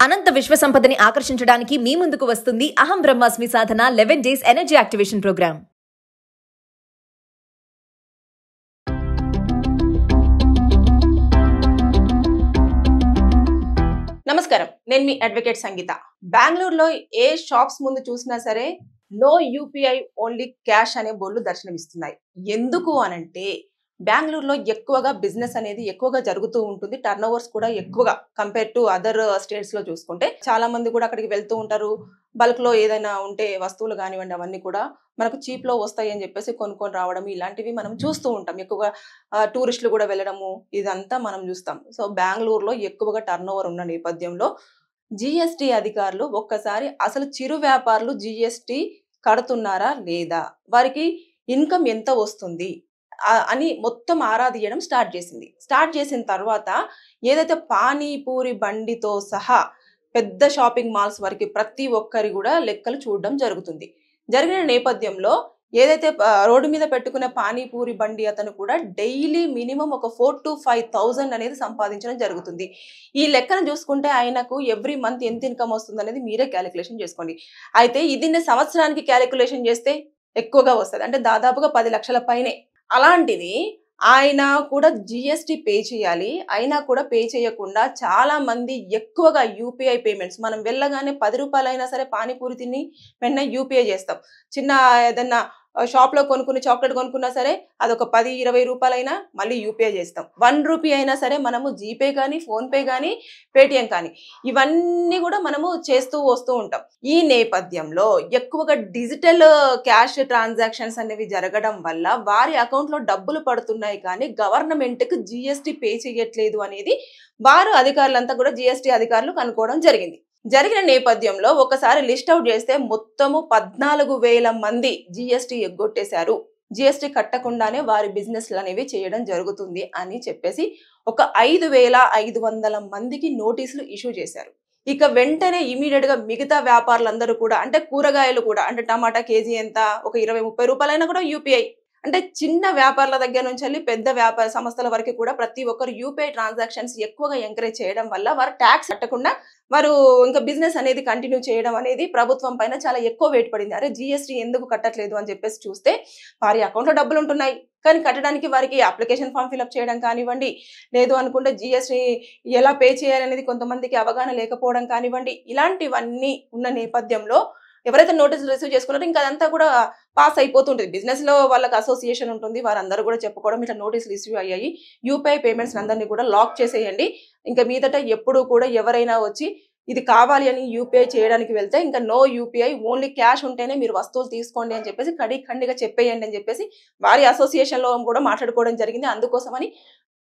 అనంత విశ్వ సంపదని ఆకర్షించడానికి మీ ముందుకు వస్తుంది అహం బ్రహ్మాస్మి సాధన 11 డేస్ ఎనర్జీ యాక్టివేషన్ ప్రోగ్రామ్. నమస్కారం, నేను మీ అడ్వకేట్ సంగీత. బెంగళూరులో ఏ షాప్స్ ముందు చూసినా సరే నో యూపీఐ ఓన్లీ క్యాష్ అనే బోర్డులు దర్శనమిస్తున్నాయి. ఎందుకు అనంటే బెంగళూరులో ఎక్కువగా బిజినెస్ అనేది ఎక్కువగా జరుగుతూ ఉంటుంది. టర్న్ ఓవర్స్ కూడా ఎక్కువగా కంపేర్ టు అదర్ స్టేట్స్ లో చూసుకుంటే చాలా మంది కూడా అక్కడికి వెళ్తూ ఉంటారు. బల్క్ లో ఏదైనా ఉంటే వస్తువులు కానివ్వండి అవన్నీ కూడా మనకు చీప్ లో వస్తాయి అని చెప్పేసి కొనుక్కొని రావడం ఇలాంటివి మనం చూస్తూ ఉంటాం. ఎక్కువగా టూరిస్టులు కూడా వెళ్ళడము ఇదంతా మనం చూస్తాం. సో బెంగళూరులో ఎక్కువగా టర్న్ ఓవర్ ఉన్న నేపథ్యంలో జిఎస్టి అధికారులు ఒక్కసారి అసలు చిరు వ్యాపారులు జిఎస్టి కడుతున్నారా లేదా, వారికి ఇన్కమ్ ఎంత వస్తుంది అని మొత్తం ఆరా తీయడం స్టార్ట్ చేసిన తర్వాత ఏదైతే పానీపూరి బండితో సహా పెద్ద షాపింగ్ మాల్స్ వరకు ప్రతి ఒక్కరి కూడా లెక్కలు చూడడం జరిగిన నేపథ్యంలో ఏదైతే రోడ్డు మీద పెట్టుకునే పానీపూరి బండి అతను కూడా డైలీ మినిమం ఒక 4,000 to 5,000 అనేది సంపాదించడం జరుగుతుంది. ఈ లెక్కను చూసుకుంటే ఆయనకు ఎవ్రీ మంత్ ఎంత ఇన్కమ్ వస్తుంది అనేది మీరే క్యాలిక్యులేషన్ చేసుకోండి. అయితే ఇది సంవత్సరానికి క్యాలిక్యులేషన్ చేస్తే ఎక్కువగా వస్తుంది, అంటే దాదాపుగా 10 లక్షల పైనే. అలాంటిది ఆయన కూడా జిఎస్టి పే చేయాలి, అయినా కూడా పే చేయకుండా చాలా మంది ఎక్కువగా యూపీఐ పేమెంట్స్, మనం వెళ్ళగానే 10 రూపాయలైనా సరే పానీపూరి తిని వెంటనే యూపీఐ చేస్తాం. చిన్న ఏదన్నా షాప్ లో కొనుక్కుని చాక్లెట్ కొనుక్కున్నా సరే అదొక 10-20 రూపాయలైనా మళ్ళీ యూపీఐ చేస్తాం. 1 రూపీ అయినా సరే మనము జీపే కానీ, ఫోన్ పే కానీ, పేటిఎం కానీ ఇవన్నీ కూడా మనము చేస్తూ వస్తూ ఉంటాం. ఈ నేపథ్యంలో ఎక్కువగా డిజిటల్ క్యాష్ ట్రాన్సాక్షన్స్ అనేవి జరగడం వల్ల వారి అకౌంట్ లో డబ్బులు పడుతున్నాయి కానీ గవర్నమెంట్ కు జిఎస్టి పే చేయట్లేదు అనేది వారు అధికారులంతా కూడా జిఎస్టి అధికారులు కనుక్కోవడం జరిగిన నేపథ్యంలో ఒకసారి లిస్ట్ అవుట్ చేస్తే మొత్తము 14,000 మంది జిఎస్టి ఎగ్గొట్టేశారు. జిఎస్టి కట్టకుండానే వారి బిజినెస్లు అనేవి చేయడం జరుగుతుంది అని చెప్పేసి ఒక 5,500 మందికి నోటీసులు ఇష్యూ చేశారు. ఇక వెంటనే ఇమీడియట్ గా మిగతా వ్యాపారులందరూ కూడా, అంటే కూరగాయలు కూడా, అంటే టమాటా కేజీ ఎంత, ఒక 20-30 రూపాయలైనా కూడా యూపీఐ, అంటే చిన్న వ్యాపారుల దగ్గర నుంచి వెళ్ళి పెద్ద వ్యాపార సంస్థల వరకు కూడా ప్రతి ఒక్కరు యూపీఐ ట్రాన్సాక్షన్స్ ఎక్కువగా ఎంకరేజ్ చేయడం వల్ల వారు ట్యాక్స్ కట్టకుండా వారు ఇంకా బిజినెస్ అనేది కంటిన్యూ చేయడం అనేది ప్రభుత్వం పైన చాలా ఎక్కువ వెయిట్ పడింది. అరే జిఎస్టీ ఎందుకు కట్టట్లేదు అని చెప్పేసి చూస్తే వారి అకౌంట్లో డబ్బులు ఉంటున్నాయి కానీ కట్టడానికి వారికి అప్లికేషన్ ఫామ్ ఫిల్అప్ చేయడం కానివ్వండి, లేదు అనుకుంటే జిఎస్టీ ఎలా పే చేయాలనేది కొంతమందికి అవగాహన లేకపోవడం కానివ్వండి, ఇలాంటివన్నీ ఉన్న నేపథ్యంలో ఎవరైతే నోటీసులు రిసీవ్ చేసుకున్నారో ఇంకా అదంతా కూడా పాస్ అయిపోతుంటుంది. బిజినెస్ లో వాళ్ళకి అసోసియేషన్ ఉంటుంది, వారందరూ కూడా చెప్పుకోవడం ఇట్లా నోటీసులు ఇష్యూ అయ్యాయి, యూపీఐ పేమెంట్స్ అందరినీ కూడా లాక్ చేసేయండి, ఇంకా మీదట ఎప్పుడు కూడా ఎవరైనా వచ్చి ఇది కావాలి అని యూపీఐ చేయడానికి వెళ్తే ఇంకా నో యూపీఐ, ఓన్లీ క్యాష్ ఉంటేనే మీరు వస్తువులు తీసుకోండి అని చెప్పేసి ఖండిగా చెప్పేయండి అని చెప్పేసి వారి అసోసియేషన్ లో కూడా మాట్లాడుకోవడం జరిగింది. అందుకోసమని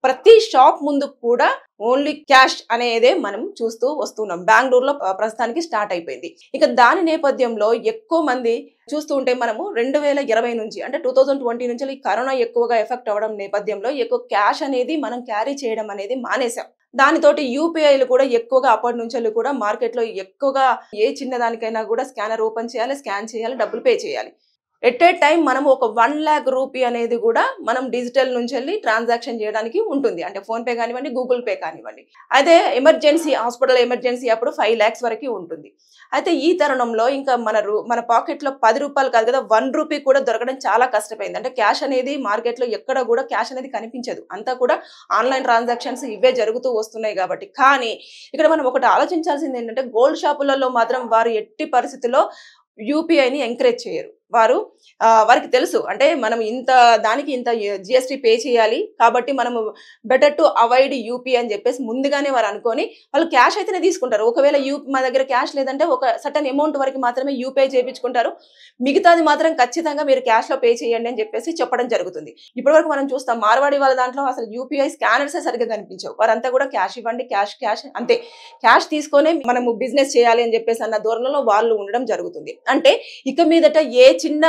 ప్రతి షాప్ ముందు కూడా ఓన్లీ క్యాష్ అనేదే మనం చూస్తూ వస్తున్నాం. బెంగళూరులో ప్రస్తుతానికి స్టార్ట్ అయిపోయింది. ఇక దాని నేపథ్యంలో ఎక్కువ మంది చూస్తూ ఉంటే మనము 2020 నుంచి, అంటే 2020 నుంచి ఈ కరోనా ఎక్కువగా ఎఫెక్ట్ అవ్వడం నేపథ్యంలో ఎక్కువ క్యాష్ అనేది మనం క్యారీ చేయడం అనేది మానేసాం. దానితోటి యూపీఐలు కూడా ఎక్కువగా అప్పటి నుంచి కూడా మార్కెట్ లో ఎక్కువగా ఏ చిన్నదానికైనా కూడా స్కానర్ ఓపెన్ చేయాలి, స్కాన్ చేయాలి, డబ్బులు పే చేయాలి. ఎట్ ఏ టైం మనం ఒక 1 lakh రూపీ అనేది కూడా మనం డిజిటల్ నుంచి వెళ్ళి ట్రాన్సాక్షన్ చేయడానికి ఉంటుంది, అంటే ఫోన్ పే కానివ్వండి, గూగుల్ పే కానివ్వండి. అయితే ఎమర్జెన్సీ, హాస్పిటల్ ఎమర్జెన్సీ అప్పుడు 5 lakhs వరకు ఉంటుంది. అయితే ఈ తరుణంలో ఇంకా మన పాకెట్ లో 10 రూపాయలు కాదు కదా 1 రూపీ కూడా దొరకడం చాలా కష్టమైంది. అంటే క్యాష్ అనేది మార్కెట్ లో ఎక్కడ కూడా క్యాష్ అనేది కనిపించదు, అంతా కూడా ఆన్లైన్ ట్రాన్సాక్షన్స్ ఇవే జరుగుతూ వస్తున్నాయి కాబట్టి. కానీ ఇక్కడ మనం ఒకటి ఆలోచించాల్సింది ఏంటంటే గోల్డ్ షాపులలో మాత్రం వారు ఎట్టి పరిస్థితుల్లో యూపీఐని ఎంకరేజ్ చేయరు. వారికి తెలుసు, అంటే మనం ఇంత జిఎస్టీ పే చేయాలి కాబట్టి మనము బెటర్ టు అవాయిడ్ యూపీ అని చెప్పేసి ముందుగానే వారు అనుకొని వాళ్ళు క్యాష్ అయితేనే తీసుకుంటారు. ఒకవేళ మా దగ్గర క్యాష్ లేదంటే ఒక సర్టన్ అమౌంట్ వరకు మాత్రమే యూపీఐ చేయించుకుంటారు, మిగతాది మాత్రం ఖచ్చితంగా మీరు క్యాష్ లో పే చేయండి అని చెప్పేసి చెప్పడం జరుగుతుంది. ఇప్పటి వరకు మనం చూస్తాం మార్వాడి వాళ్ళ దాంట్లో అసలు యూపీఐ స్కానర్స్ సరిగ్గా కనిపించవు, వారంతా కూడా క్యాష్ ఇవ్వండి, క్యాష్ అంతే, క్యాష్ తీసుకొనే మనము బిజినెస్ చేయాలి అని చెప్పేసి అన్న ధోరణిలో వాళ్ళు ఉండడం జరుగుతుంది. అంటే ఇక మీదట ఏ చిన్న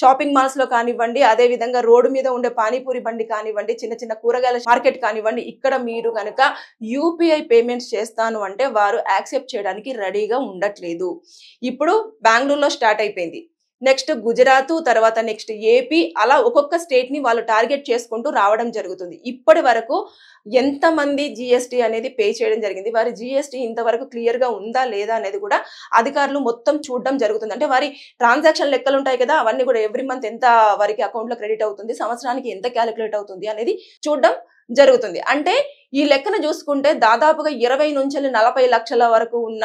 షాపింగ్ మాల్స్ లో కానివ్వండి, అదే విధంగా రోడ్డు మీద ఉండే పానీపూరి బండి కానివ్వండి, చిన్న కూరగాయల మార్కెట్ కానివ్వండి, ఇక్కడ మీరు కనుక యూపీఐ పేమెంట్స్ చేస్తాను అంటే వారు యాక్సెప్ట్ చేయడానికి రెడీగా ఉండట్లేదు. ఇప్పుడు బెంగళూరులో స్టార్ట్ అయిపోయింది. నెక్స్ట్ గుజరాత్, తర్వాత నెక్స్ట్ ఏపీ, అలా ఒక్కొక్క స్టేట్ ని వాళ్ళు టార్గెట్ చేసుకుంటూ రావడం జరుగుతుంది. ఇప్పటి వరకు ఎంతమంది జిఎస్టీ అనేది పే చేయడం జరిగింది, వారి జిఎస్టీ ఇంతవరకు క్లియర్ గా ఉందా లేదా అనేది కూడా అధికారులు మొత్తం చూడడం జరుగుతుంది. అంటే వారి ట్రాన్సాక్షన్ లెక్కలు ఉంటాయి కదా, అవన్నీ కూడా ఎవ్రీ మంత్ ఎంత వారికి అకౌంట్ లో క్రెడిట్ అవుతుంది, సంవత్సరానికి ఎంత క్యాలిక్యులేట్ అవుతుంది అనేది చూడడం జరుగుతుంది. అంటే ఈ లెక్కన చూసుకుంటే దాదాపుగా 20 నుంచి 40 లక్షల వరకు ఉన్న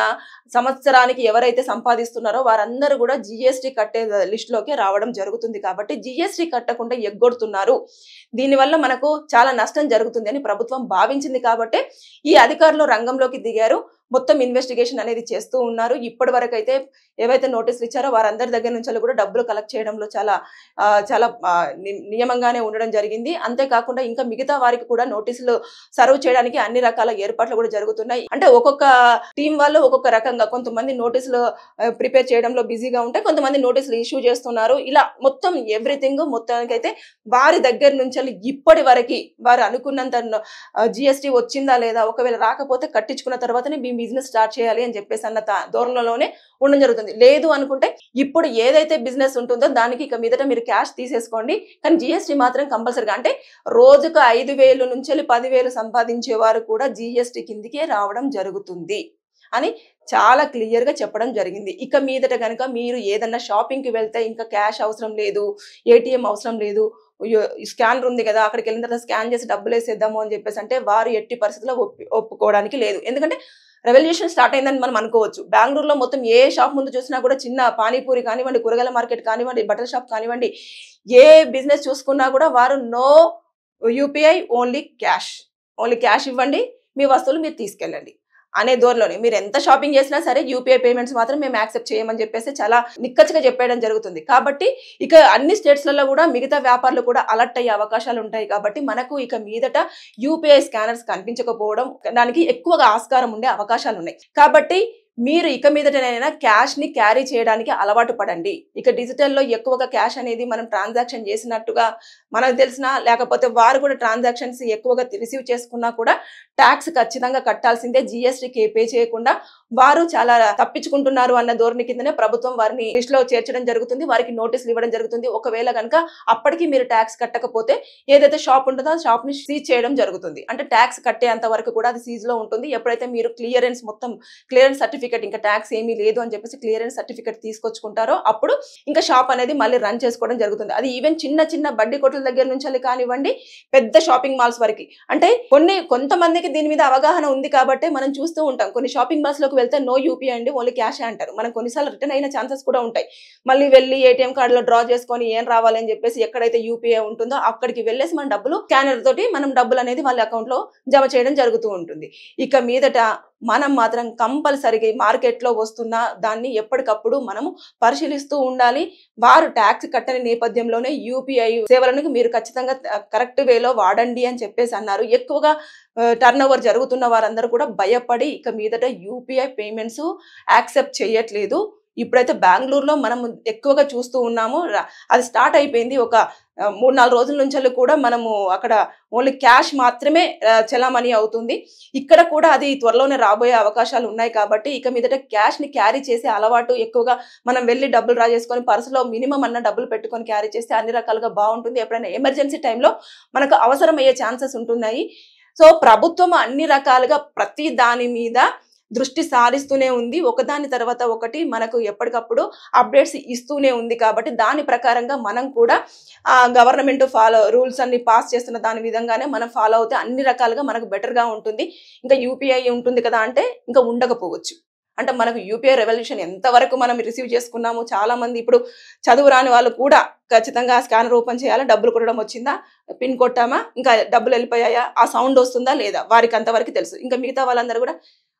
సంవత్సరానికి ఎవరైతే సంపాదిస్తున్నారో వారందరూ కూడా జిఎస్టీ కట్టే లిస్ట్ లోకి రావడం జరుగుతుంది. కాబట్టి జిఎస్టీ కట్టకుండా ఎగ్గొడుతున్నారు, దీనివల్ల మనకు చాలా నష్టం జరుగుతుంది అని ప్రభుత్వం భావించింది. కాబట్టి ఈ అధికారులు రంగంలోకి దిగారు, మొత్తం ఇన్వెస్టిగేషన్ అనేది చేస్తూ ఉన్నారు. ఇప్పటి వరకు అయితే ఏవైతే నోటీసులు ఇచ్చారో వారందరి దగ్గర నుంచి కూడా డబ్బులు కలెక్ట్ చేయడంలో చాలా నియమంగానే ఉండడం జరిగింది. అంతేకాకుండా ఇంకా మిగతా వారికి కూడా నోటీసులు సర్వ్ చేయడానికి అన్ని రకాల ఏర్పాట్లు కూడా జరుగుతున్నాయి. అంటే ఒక్కొక్క టీం వాళ్ళు ఒక్కొక్క రకంగా, కొంతమంది నోటీసులు ప్రిపేర్ చేయడంలో బిజీగా ఉంటే కొంతమంది నోటీసులు ఇష్యూ చేస్తున్నారు. ఇలా మొత్తం ఎవ్రీథింగ్ మొత్తానికైతే వారి దగ్గర నుంచి ఇప్పటి వరకు వారు అనుకున్నంత జిఎస్టీ వచ్చిందా లేదా, ఒకవేళ రాకపోతే కట్టించుకున్న తర్వాతనే మీ బిజినెస్ స్టార్ట్ చేయాలి అని చెప్పేసి అన్న ధోరణిలోనే ఉండడం జరుగుతుంది. లేదు అనుకుంటే ఇప్పుడు ఏదైతే బిజినెస్ ఉంటుందో దానికి ఇక మీదట మీరు క్యాష్ తీసేసుకోండి, కానీ జిఎస్టీ మాత్రం కంపల్సరీగా, అంటే రోజుకు 5,000 నుంచి 10,000 సంపాదించే వారు కూడా జిఎస్టీ కిందికే రావడం జరుగుతుంది అని చాలా క్లియర్ గా చెప్పడం జరిగింది. ఇక మీదట కనుక మీరు ఏదన్నా షాపింగ్ కి వెళ్తే ఇంకా క్యాష్ అవసరం లేదు, ఏటీఎం అవసరం లేదు, స్కానర్ ఉంది కదా అక్కడికి వెళ్ళిన తర్వాత స్కాన్ చేసి డబ్బులు వేసేద్దాము అని చెప్పేసి అంటే వారు ఎట్టి పరిస్థితుల్లో ఒప్పుకోవడానికి లేదు. ఎందుకంటే రెవల్యూషన్ స్టార్ట్ అయిందని మనం అనుకోవచ్చు. బెంగళూరులో మొత్తం ఏ షాప్ ముందు చూసినా కూడా చిన్న పానీపూరి కానివ్వండి, కూరగాయల మార్కెట్ కానివ్వండి, బట్టల షాప్ కానివ్వండి, ఏ బిజినెస్ చూసుకున్నా కూడా వారు నో యూపీఐ, ఓన్లీ క్యాష్ ఇవ్వండి, మీ వస్తువులు మీరు తీసుకెళ్ళండి అనే ధోరణిలోనే మీరు ఎంత షాపింగ్ చేసినా సరే యూపీఐ పేమెంట్స్ మాత్రం మేము యాక్సెప్ట్ చేయమని చెప్పేసి చాలా నిక్కచ్చిగా చెప్పేయడం జరుగుతుంది. కాబట్టి ఇక అన్ని స్టేట్స్లలో కూడా మిగతా వ్యాపారులు కూడా అలర్ట్ అయ్యే అవకాశాలు ఉంటాయి. కాబట్టి మనకు ఇక మీదట యూపీఐ స్కానర్స్ కనిపించకపోవడం, దానికి ఎక్కువగా ఆస్కారం ఉండే అవకాశాలు ఉన్నాయి. కాబట్టి మీరు ఇక మీదటనైనా క్యాష్ ని క్యారీ చేయడానికి అలవాటు పడండి. ఇక డిజిటల్లో ఎక్కువగా క్యాష్ అనేది మనం ట్రాన్సాక్షన్ చేసినట్టుగా మనకు తెలిసినా, లేకపోతే వారు కూడా ట్రాన్సాక్షన్స్ ఎక్కువగా రిసీవ్ చేసుకున్నా కూడా ట్యాక్స్ ఖచ్చితంగా కట్టాల్సిందే. జిఎస్టీకి పే చేయకుండా వారు చాలా తప్పించుకుంటున్నారు అన్న ధోరణి కిందనే ప్రభుత్వం వారిని లిస్ట్ లో చేర్చడం జరుగుతుంది, వారికి నోటీసులు ఇవ్వడం జరుగుతుంది. ఒకవేళ కనుక అప్పటికి మీరు ట్యాక్స్ కట్టకపోతే ఏదైతే షాప్ ఉంటుందో ఆ షాప్ ని సీజ్ చేయడం జరుగుతుంది. అంటే ట్యాక్స్ కట్టేంత వరకు కూడా అది సీజ్ లో ఉంటుంది. ఎప్పుడైతే మీరు క్లియరెన్స్ సర్టిఫికేట్, ఇంకా ట్యాక్స్ ఏమీ లేదు అని చెప్పేసి క్లియరెన్స్ సర్టిఫికేట్ తీసుకొచ్చుకుంటారో అప్పుడు ఇంకా షాప్ అనేది మళ్ళీ రన్ చేసుకోవడం జరుగుతుంది. అది ఈవెన్ చిన్న బడ్డీ కొట్ల దగ్గర నుంచి కానివ్వండి, పెద్ద షాపింగ్ మాల్స్ వరకు. అంటే కొంతమందికి దీని మీద అవగాహన ఉంది కాబట్టి మనం చూస్తూ ఉంటాం. కొన్ని షాపింగ్ మాల్స్ లోకి వెళ్తే నో యూపీఐ అండి, ఓన్లీ క్యాష్ అంటారు. మనం కొన్నిసార్లు రిటర్న్ అయిన ఛాన్సెస్ కూడా ఉంటాయి. మళ్ళీ వెళ్ళి ఏటీఎం కార్డులో డ్రా చేసుకొని ఏం రావాలి అని చెప్పేసి ఎక్కడైతే యూపీఐ ఉంటుందో అక్కడికి వెళ్ళేసి మన డబ్బులు స్కానర్ తోటి మనం డబ్బులు అనేది వాళ్ళ అకౌంట్ లో జమ చేయడం జరుగుతూ ఉంటుంది. ఇక మీదట మనం మాత్రం కంపల్సరీగా మార్కెట్ లో వస్తున్న దాన్ని ఎప్పటికప్పుడు మనము పరిశీలిస్తూ ఉండాలి. వారు ట్యాక్స్ కట్టని నేపథ్యంలోనే యూపీఐ సేవలను మీరు ఖచ్చితంగా కరెక్ట్ వేలో వాడండి అని చెప్పేసి అన్నారు. ఎక్కువగా టర్న్ ఓవర్ జరుగుతున్న వారందరూ కూడా భయపడి ఇక మీదట యూపీఐ పేమెంట్స్ యాక్సెప్ట్ చేయట్లేదు. ఇప్పుడైతే బెంగళూరులో మనం ఎక్కువగా చూస్తూ ఉన్నాము. అది స్టార్ట్ అయిపోయింది. ఒక 3-4 రోజుల నుంచి కూడా మనము అక్కడ ఓన్లీ క్యాష్ మాత్రమే చలామణి అవుతుంది. ఇక్కడ కూడా అది త్వరలోనే రాబోయే అవకాశాలు ఉన్నాయి. కాబట్టి ఇక మీదట క్యాష్ ని క్యారీ చేసే అలవాటు ఎక్కువగా మనం వెళ్ళి డబ్బులు డ్రా చేసుకొని పర్సులో మినిమం అన్న డబ్బులు పెట్టుకొని క్యారీ చేస్తే అన్ని రకాలుగా బాగుంటుంది. ఎప్పుడైనా ఎమర్జెన్సీ టైంలో మనకు అవసరమయ్యే ఛాన్సెస్ ఉంటున్నాయి. సో ప్రభుత్వం అన్ని రకాలుగా ప్రతి దాని మీద దృష్టి సారిస్తూనే ఉంది. ఒకదాని తర్వాత ఒకటి మనకు ఎప్పటికప్పుడు అప్డేట్స్ ఇస్తూనే ఉంది. కాబట్టి దాని ప్రకారంగా మనం కూడా గవర్నమెంట్ రూల్స్ అన్ని పాస్ చేస్తున్న దాని విధంగానే మనం ఫాలో అవుతే అన్ని రకాలుగా మనకు బెటర్గా ఉంటుంది. ఇంకా యూపీఐ ఉంటుంది కదా అంటే ఇంకా ఉండకపోవచ్చు. అంటే మనకు యూపీఐ రెవల్యూషన్ ఎంతవరకు మనం రిసీవ్ చేసుకున్నాము. చాలా మంది ఇప్పుడు చదువు రాని వాళ్ళు కూడా ఖచ్చితంగా స్కానర్ ఓపెన్ చేయాలా, డబ్బులు కొట్టడం వచ్చిందా, పిన్ కొట్టామా, ఇంకా డబ్బులు వెళ్ళిపోయాయా, ఆ సౌండ్ వస్తుందా లేదా, వారికి అంతవరకు తెలుసు. ఇంకా మిగతా వాళ్ళందరూ కూడా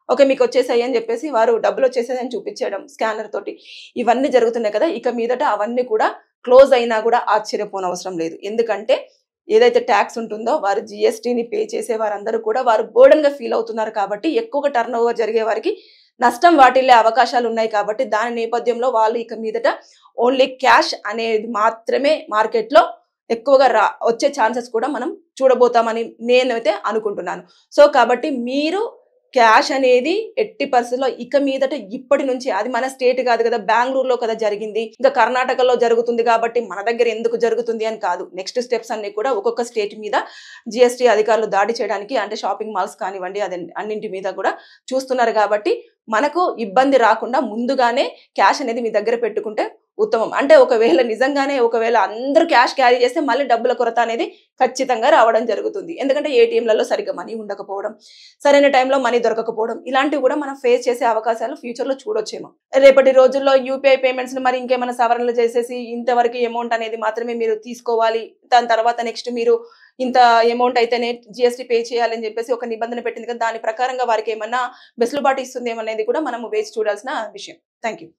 ఓకే మీకు వచ్చేసాయి అని చెప్పేసి వారు డబ్బులు వచ్చేసాయని చూపించడం స్కానర్ తోటి ఇవన్నీ జరుగుతున్నాయి కదా. ఇక మీదట అవన్నీ కూడా క్లోజ్ అయినా కూడా ఆశ్చర్యపోనవసరం లేదు. ఎందుకంటే ఏదైతే ట్యాక్స్ ఉంటుందో వారు జిఎస్టీని పే చేసే వారందరూ కూడా వారు బర్డెన్ గా ఫీల్ అవుతున్నారు. కాబట్టి ఎక్కువగా టర్న్ ఓవర్ జరిగే వారికి నష్టం వాటిల్లే అవకాశాలు ఉన్నాయి. కాబట్టి దాని నేపథ్యంలో వాళ్ళు ఇక మీదట ఓన్లీ క్యాష్ అనేది మాత్రమే మార్కెట్లో ఎక్కువగా వచ్చే ఛాన్సెస్ కూడా మనం చూడబోతామని నేనైతే అనుకుంటున్నాను. సో కాబట్టి మీరు క్యాష్ అనేది ఎట్టి పరిస్థితుల్లో ఇక మీదట ఇప్పటి నుంచి, అది మన స్టేట్ కాదు కదా, బెంగళూరులో కదా జరిగింది, ఇంకా కర్ణాటకలో జరుగుతుంది కాబట్టి మన దగ్గర ఎందుకు జరుగుతుంది అని కాదు. నెక్స్ట్ స్టెప్స్ అన్ని కూడా ఒక్కొక్క స్టేట్ మీద జిఎస్టీ అధికారులు దాడి చేయడానికి, అంటే షాపింగ్ మాల్స్ కానివ్వండి అది అన్నింటి మీద కూడా చూస్తున్నారు కాబట్టి మనకు ఇబ్బంది రాకుండా ముందుగానే క్యాష్ అనేది మీ దగ్గర పెట్టుకుంటే ఉత్తమం. అంటే ఒకవేళ అందరూ క్యాష్ క్యారీ చేస్తే మళ్ళీ డబ్బుల కొరత అనేది ఖచ్చితంగా రావడం జరుగుతుంది. ఎందుకంటే ఏటీఎంలలో సరిగ్గా మనీ ఉండకపోవడం, సరైన టైంలో మనీ దొరకకపోవడం, ఇలాంటివి కూడా మనం ఫేస్ చేసే అవకాశాలు ఫ్యూచర్లో చూడొచ్చేమో. రేపటి రోజుల్లో యూపీఐ పేమెంట్స్ మరి ఇంకేమైనా సవరణలు చేసేసి ఇంతవరకు అమౌంట్ అనేది మాత్రమే మీరు తీసుకోవాలి, దాని తర్వాత నెక్స్ట్ మీరు ఇంత అమౌంట్ అయితేనే జిఎస్టీ పే చేయాలని చెప్పేసి ఒక నిబంధన పెట్టింది కదా, దాని ప్రకారంగా వారికి ఏమన్నా వెసులుబాటు ఇస్తుంది ఏమనేది కూడా మనం వేచి చూడాల్సిన విషయం. Thank you.